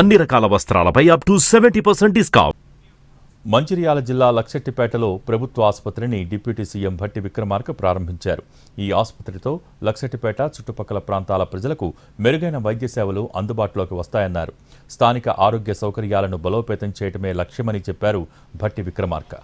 అన్ని రకాల వస్త్రాలపై up to 70% discount. Mancherial జిల్లా లక్షెట్టిపేటలో ప్రభుత్వ ఆసుపత్రిని డిప్యూటీ సీఎం భట్టి విక్రమార్క ప్రారంభించారు. ఈ ఆసుపత్రితో లక్షెట్టిపేట చుట్టుపక్కల ప్రాంతాల ప్రజలకు మెరుగైన వైద్య సేవలు అందుబాటులోకి వస్తాయన్నారు. స్థానిక ఆరోగ్య సౌకర్యాలను బలోపేతం చేయడమే లక్ష్యమని చెప్పారు భట్టి విక్రమార్క.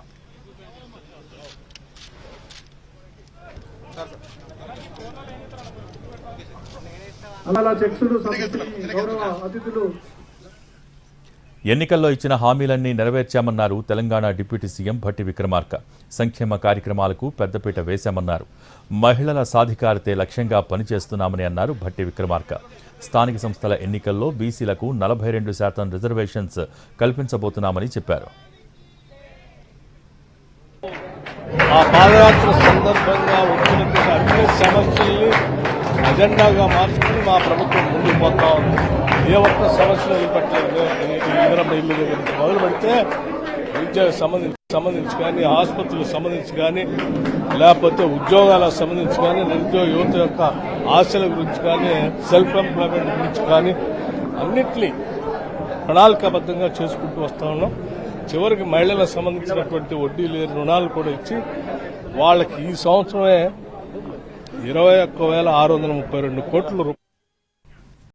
ఎన్నికల్లో ఇచ్చిన హామీలన్నీ నెరవేర్చామన్నారు తెలంగాణ డిప్యూటీ సీఎం భట్టి విక్రమార్క. సంక్షేమ కార్యక్రమాలకు పెద్దపీట వేశామన్నారు. మహిళల సాధికారతే లక్ష్యంగా పనిచేస్తున్నామని అన్నారు భట్టి విక్రమార్క. స్థానిక సంస్థల ఎన్నికల్లో బీసీలకు 42% రిజర్వేషన్స్ కల్పించబోతున్నామని చెప్పారు. ఆ పాదయాత్ర సందర్భంగా వచ్చినటువంటి అన్ని సమస్యల్ని అజెండాగా మార్చుకుని మా ప్రభుత్వం ముందుకు పోతా ఉంది. ఏ ఒక్క సమస్యలు వదిలిపెట్టలేదు. ఇల్లు దగ్గర మొదలు పెడితే విద్యకు సంబంధించి కానీ, ఆసుపత్రులకు సంబంధించి కానీ, లేకపోతే ఉద్యోగాలకు సంబంధించి కానీ, నిరుద్యోగ యువత యొక్క ఆశల గురించి కానీ, సెల్ఫ్ ఎంప్లాయ్మెంట్ గురించి కానీ అన్నింటినీ ప్రణాళికాబద్ధంగా చేసుకుంటూ వస్తా ఉన్నాం. చివరికి మహిళలకు సంబంధించినటువంటి వడ్డీ లేని రుణాలు కూడా ఇచ్చి వాళ్ళకి ఈ సంవత్సరమే 21,632 కోట్ల రూపాయలు